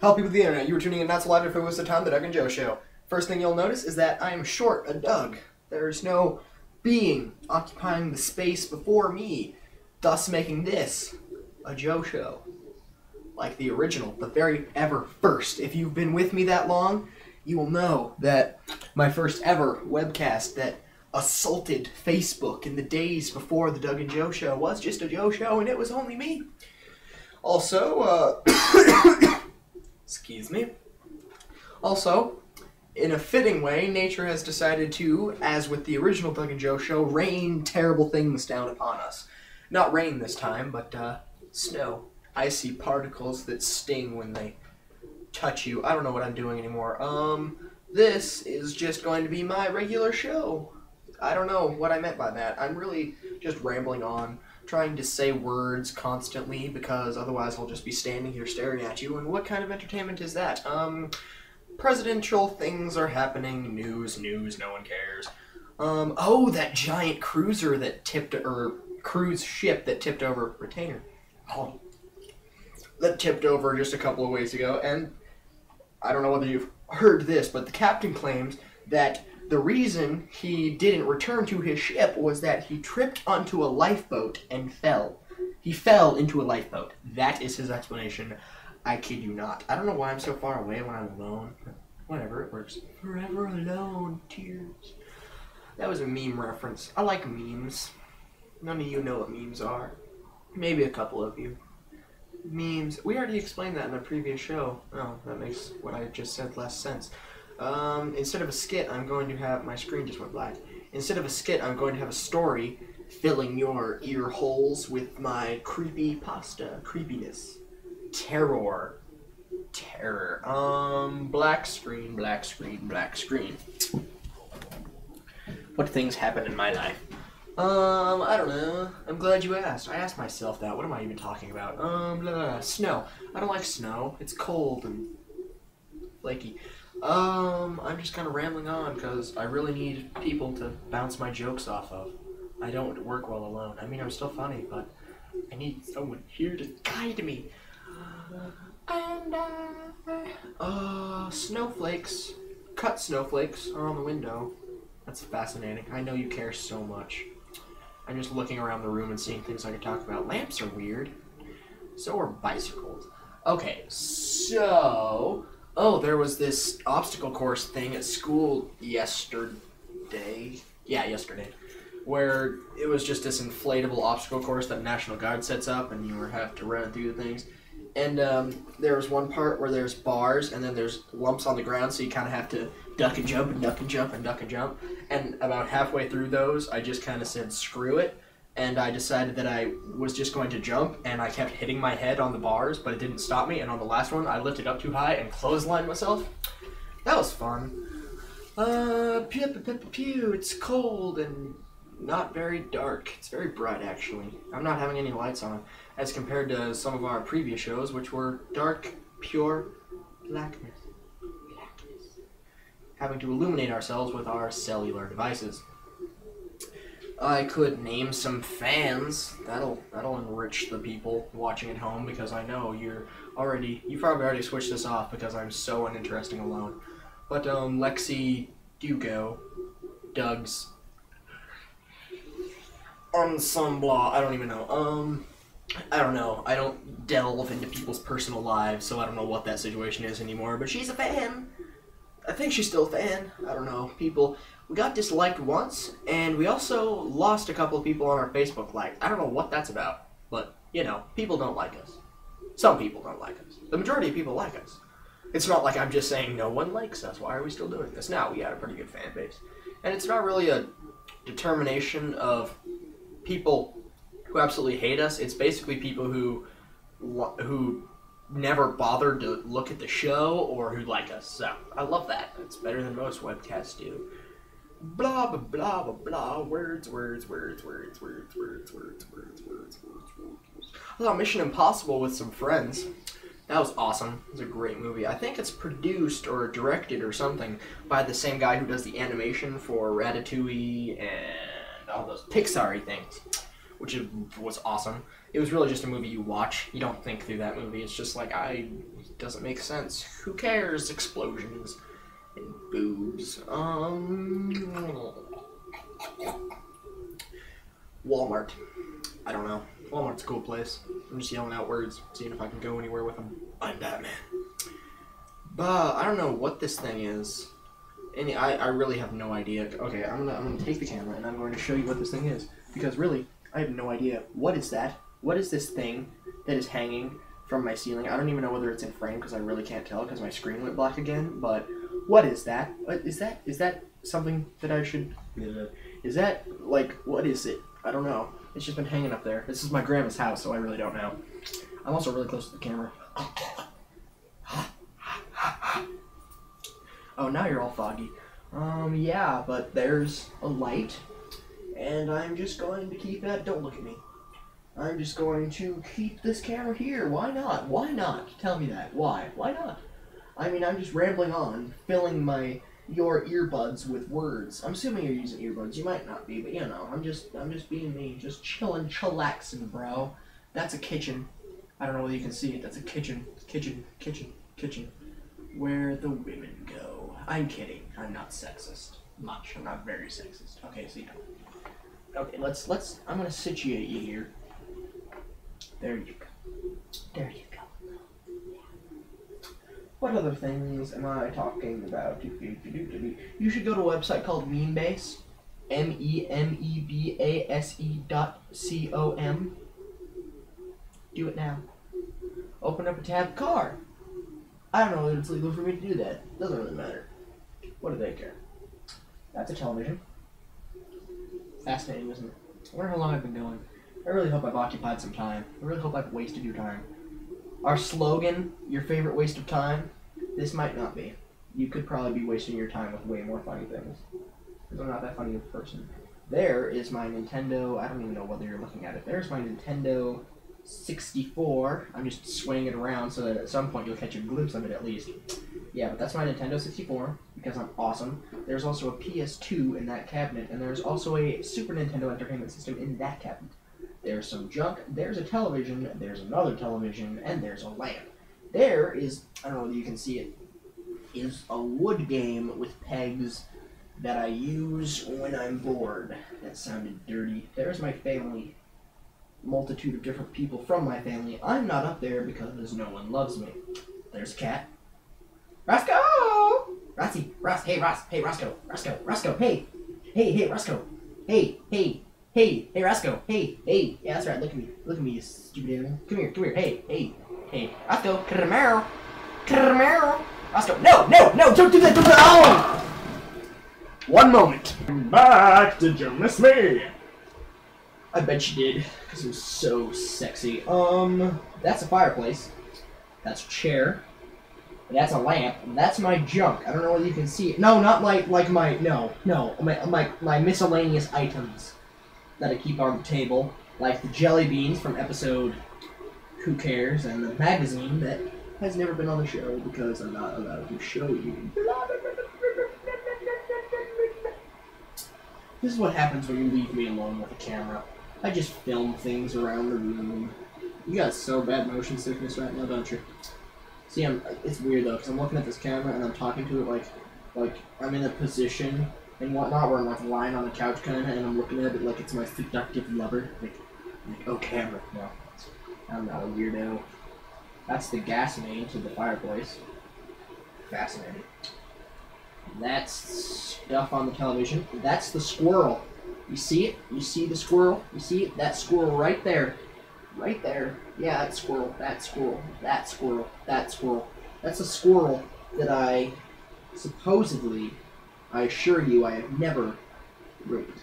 Hello people of the internet, you were tuning in not so live if it was the time, the Doug and Joe Show. First thing you'll notice is that I am short, a Doug. There's no being occupying the space before me, thus making this a Joe Show. Like the original, the very ever first. If you've been with me that long, you will know that my first ever webcast that assaulted Facebook in the days before the Doug and Joe Show was just a Joe Show, and it was only me. Also, excuse me. Also, in a fitting way, nature has decided to, as with the original Doug and Joe Show, rain terrible things down upon us. Not rain this time, but snow. Icy particles that sting when they touch you. I don't know what I'm doing anymore. This is just going to be my regular show. I don't know what I meant by that. I'm really just rambling on, trying to say words constantly, because otherwise I'll just be standing here staring at you, and what kind of entertainment is that? Presidential things are happening, news, no one cares. Oh, that giant cruiser that tipped, or cruise ship that tipped over, retainer. Oh, that tipped over just a couple of weeks ago, and I don't know whether you've heard this, but the captain claims that the reason he didn't return to his ship was that he tripped onto a lifeboat and fell. He fell into a lifeboat. That is his explanation. I kid you not. I don't know why I'm so far away when I'm alone. Whatever, it works. Forever alone, tears. That was a meme reference. I like memes. None of you know what memes are. Maybe a couple of you. Memes. We already explained that in a previous show. Oh, that makes what I just said less sense. Instead of a skit, I'm going to have... My screen just went black. Instead of a skit, I'm going to have a story filling your ear holes with my creepypasta. Creepiness. Terror. Black screen, black screen, black screen. What things happen in my life? I don't know. I'm glad you asked. I asked myself that. What am I even talking about? Blah, blah. Snow. I don't like snow. It's cold and flaky. I'm just kind of rambling on because I really need people to bounce my jokes off of. I don't work well alone. I mean, I'm still funny, but I need someone here to guide me. Snowflakes. Cut snowflakes are on the window. That's fascinating. I know you care so much. I'm just looking around the room and seeing things I can talk about. Lamps are weird. So are bicycles. Okay, so... Oh, there was this obstacle course thing at school yesterday. Yeah, yesterday. Where it was just this inflatable obstacle course that National Guard sets up, and you have to run through the things. And there was one part where there's bars, and then there's lumps on the ground, so you kind of have to duck and jump and duck and jump and duck and jump. And about halfway through those, I just kind of said, screw it. And I decided that I was just going to jump, and I kept hitting my head on the bars, but it didn't stop me. And on the last one, I lifted up too high and clotheslined myself. That was fun. Pew, it's cold and not very dark. It's very bright, actually. I'm not having any lights on, as compared to some of our previous shows, which were dark, pure blackness. Having to illuminate ourselves with our cellular devices. I could name some fans. That'll enrich the people watching at home, because I know you've probably already switched this off because I'm so uninteresting alone. But Lexi, Dugo, Doug's ensemble, I don't even know. I don't know. I don't delve into people's personal lives, so I don't know what that situation is anymore, but she's a fan. I think she's still a fan. I don't know. We got disliked once, and we also lost a couple of people on our Facebook like. I don't know what that's about, but, you know, people don't like us. Some people don't like us. The majority of people like us. It's not like I'm just saying no one likes us. Why are we still doing this? Now, we got a pretty good fan base. And it's not really a determination of people who absolutely hate us. It's basically people who never bothered to look at the show or who like us. So, I love that. It's better than most webcasts do. Blah, blah, blah, blah, blah. Words. I saw Mission Impossible with some friends. That was awesome. It was a great movie. I think it's produced or directed or something by the same guy who does the animation for Ratatouille and all those Pixar-y things. was awesome. It was really just a movie you watch. You don't think through that movie. It's just like, it doesn't make sense. Who cares? Explosions and boobs. Walmart. I don't know. Walmart's a cool place. I'm just yelling out words, seeing if I can go anywhere with them. I'm Batman. But I don't know what this thing is. I really have no idea. Okay, I'm gonna take the camera and I'm going to show you what this thing is, because really I have no idea. What is that? What is this thing that is hanging from my ceiling? I don't even know whether it's in frame because I really can't tell because my screen went black again. But what is that? Is that something that I should? Is that like, what is it? I don't know. It's just been hanging up there. This is my grandma's house, so I really don't know. I'm also really close to the camera. Oh, now you're all foggy. Yeah, but there's a light, and I'm just going to keep that. Don't look at me. I'm just going to keep this camera here. Why not? Why not? Tell me that. Why? Why not? I mean, I'm just rambling on, filling your earbuds with words. I'm assuming you're using earbuds. You might not be, but you know, I'm just being me, just chilling, chillaxing, bro. That's a kitchen. I don't know whether you can see it. That's a kitchen, where the women go. I'm kidding. I'm not sexist. Much. I'm not very sexist. Okay, so you know. Okay, let's. I'm gonna situate you here. There you go. There you go. What other things am I talking about? You should go to a website called Memebase. MEMEBASE.com. Do it now. Open up a tab. Car. I don't know if it's legal for me to do that. Doesn't really matter. What do they care? That's a television. Fascinating, isn't it? I wonder how long I've been going. I really hope I've occupied some time. I really hope I've wasted your time. Our slogan, your favorite waste of time, this might not be. You could probably be wasting your time with way more funny things. Because I'm not that funny of a person. There is my Nintendo, I don't even know whether you're looking at it. There's my Nintendo 64. I'm just swaying it around so that at some point you'll catch a glimpse of it at least. Yeah, but that's my Nintendo 64 because I'm awesome. There's also a PS2 in that cabinet, and there's also a Super Nintendo Entertainment System in that cabinet. There's some junk, there's a television, there's another television, and there's a lamp. There is, I don't know whether you can see it, is a wood game with pegs that I use when I'm bored. That sounded dirty. There's my family. Multitude of different people from my family. I'm not up there because no one loves me. There's a cat. Roscoe! Rossi, Ross, hey Ross, hey Roscoe, Roscoe, hey, Roscoe, hey, Roscoe, hey, yeah, that's right, look at me, you stupid animal. Come here, hey, Roscoe, Caramero, Roscoe, no, don't do that, oh! One moment. I'm back, did you miss me? I bet you did, because it was so sexy. That's a fireplace. That's a chair. And that's a lamp. And that's my junk. I don't know whether you can see it. No, not my miscellaneous items that I keep on the table. Like the jelly beans from episode Who Cares, and the magazine that has never been on the show because I'm not allowed to show you. This is what happens when you leave me alone with a camera. I just film things around the room. You got so bad motion sickness right now, don't you? See, it's weird though, because I'm looking at this camera and I'm talking to it like I'm in a position and whatnot where I'm like lying on the couch kind of, and I'm looking at it like it's my seductive lover. Like oh, camera. No, I'm not a weirdo. That's the gas main to the fireplace. Fascinating. That's stuff on the television. That's the squirrel. You see it? You see the squirrel? You see it? That squirrel right there. Right there. Yeah, that squirrel. That squirrel. That squirrel. That squirrel. That's a squirrel that I supposedly, I assure you, I have never raped.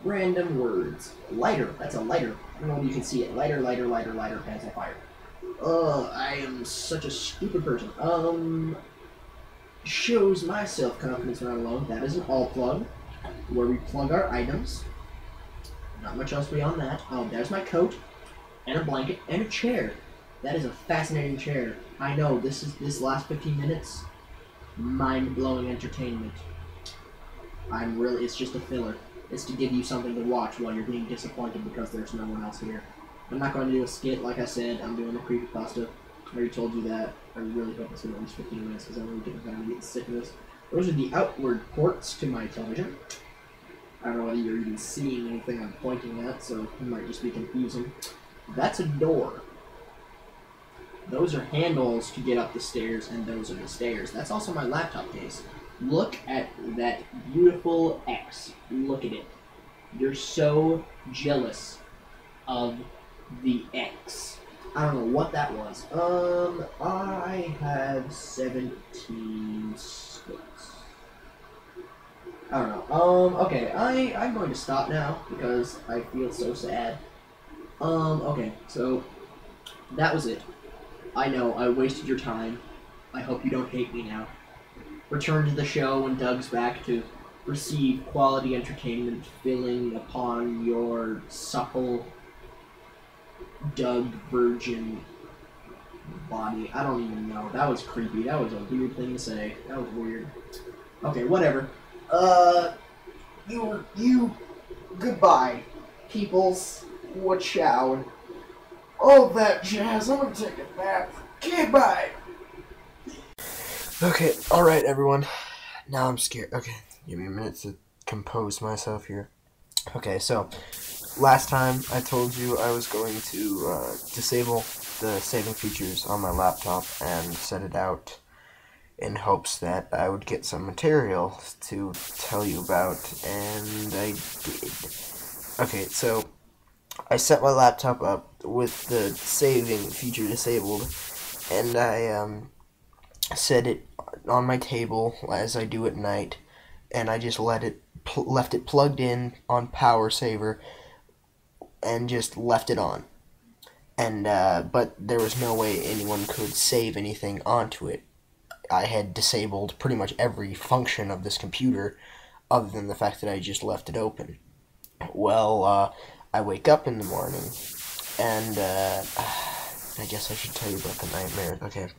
Random words. Lighter. That's a lighter. I don't know if you can see it. Lighter, pants on fire. I am such a stupid person. Shows my self-confidence when I'm alone. That is an all plug, where we plug our items. Not much else beyond that. Oh, there's my coat, and a blanket, and a chair. That is a fascinating chair. I know, this last 15 minutes mind-blowing entertainment. It's just a filler. It's to give you something to watch while you're being disappointed because there's no one else here. I'm not going to do a skit, like I said. I'm doing the creepypasta. I already told you that. I really hope it's going to at least 15 minutes because I'm really getting sick of this. Those are the outward ports to my television. I don't know whether you're even seeing anything I'm pointing at, so it might just be confusing. That's a door. Those are handles to get up the stairs, and those are the stairs. That's also my laptop case. Look at that beautiful X. Look at it. You're so jealous of the X. I don't know what that was. I have 17 splits. I don't know. Okay, I'm going to stop now because I feel so sad. Okay, so that was it. I know, I wasted your time. I hope you don't hate me now. Return to the show when Doug's back to receive quality entertainment filling upon your supple Doug virgin body. I don't even know. That was creepy. That was a weird thing to say. That was weird. Okay, whatever. Goodbye, peoples. What shout? All that jazz. I'm gonna take a nap. Okay, bye. Okay, alright, everyone. Now I'm scared. Okay, give me a minute to compose myself here. Okay, so, last time I told you I was going to disable the saving features on my laptop and set it out in hopes that I would get some material to tell you about, and I did. Okay, so I set my laptop up with the saving feature disabled, and I set it on my table as I do at night, and I just left it plugged in on power saver and just left it on. And but there was no way anyone could save anything onto it. I had disabled pretty much every function of this computer other than the fact that I just left it open. Well, I wake up in the morning, and I guess I should tell you about the nightmare. Okay.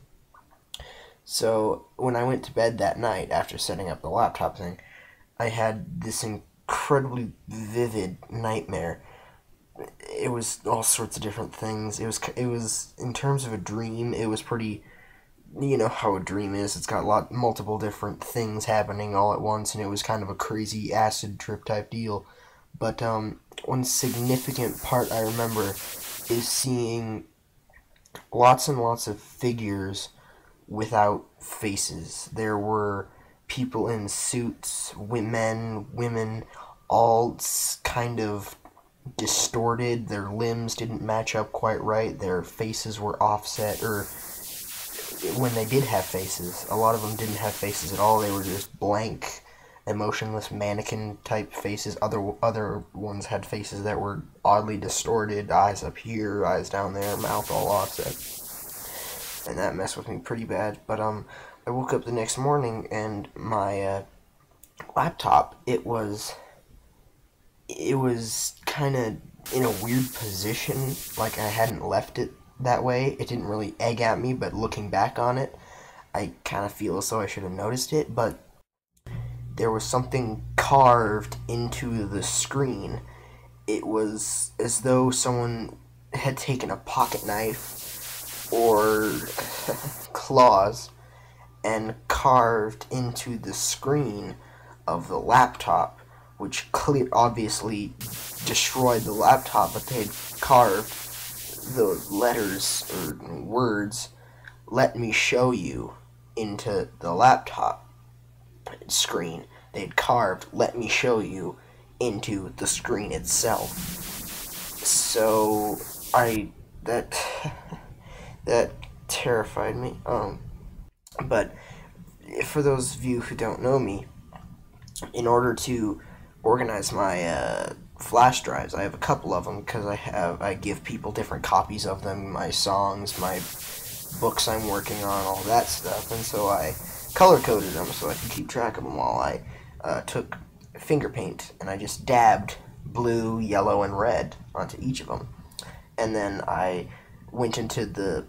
So, when I went to bed that night after setting up the laptop thing, I had this incredibly vivid nightmare. It was all sorts of different things. It was in terms of a dream, it was pretty, you know how a dream is. It's got multiple different things happening all at once, and it was kind of a crazy acid trip type deal. But one significant part I remember is seeing lots and lots of figures without faces. There were people in suits, women, all kind of distorted. Their limbs didn't match up quite right. Their faces were offset, or when they did have faces, a lot of them didn't have faces at all. They were just blank, emotionless mannequin type faces. Other ones had faces that were oddly distorted, eyes up here, eyes down there, mouth all offset. And that messed with me pretty bad. But I woke up the next morning, and my laptop, it was kind of in a weird position, like I hadn't left it that way. It didn't really egg at me, but looking back on it, I kind of feel as though I should have noticed it. But there was something carved into the screen. It was as though someone had taken a pocket knife or claws and carved into the screen of the laptop, which obviously destroyed the laptop, but they had carved the letters or words, "Let me show you," into the laptop screen. They had carved "Let me show you" into the screen itself. So that terrified me. But for those of you who don't know me, in order to organize my flash drives, I have a couple of them because I give people different copies of them, my songs, my books I'm working on, all that stuff, and so I color-coded them so I could keep track of them all. I took finger paint and I just dabbed blue, yellow, and red onto each of them, and then I went into the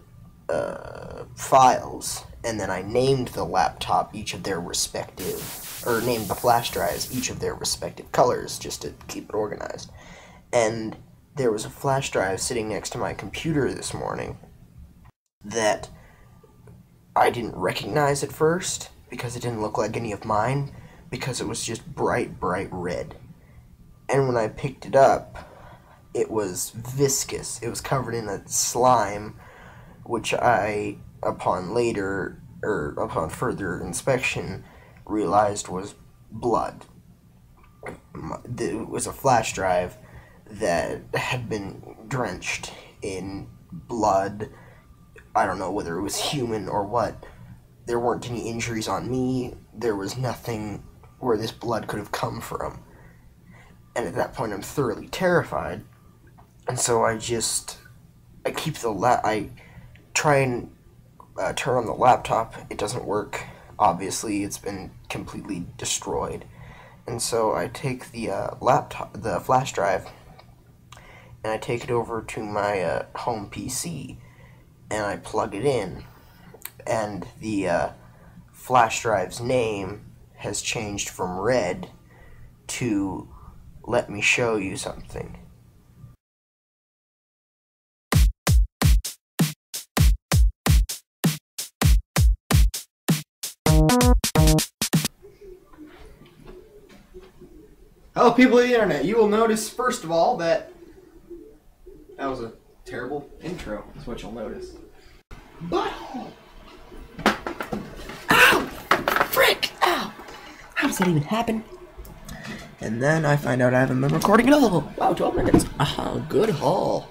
files and then I named the laptop each of their respective, or named the flash drives each of their respective colors, just to keep it organized. And there was a flash drive sitting next to my computer this morning that I didn't recognize at first, because it didn't look like any of mine, because it was just bright red. And when I picked it up, it was viscous. It was covered in a slime, which I, upon further inspection, realized was blood. It was a flash drive that had been drenched in blood. I don't know whether it was human or what. There weren't any injuries on me. There was nothing where this blood could have come from. And at that point, I'm thoroughly terrified. And so I try and turn on the laptop. It doesn't work. Obviously, it's been completely destroyed. And so I take the the flash drive, and I take it over to my home PC, and I plug it in, and the flash drive's name has changed from Red to Let Me Show You Something. Hello, people of the internet. You will notice, first of all, that was a terrible intro, is what you'll notice. Butthole! Ow! Frick! Ow! How does that even happen? And then I find out I haven't been recording at all. Wow, 12 minutes. Good haul.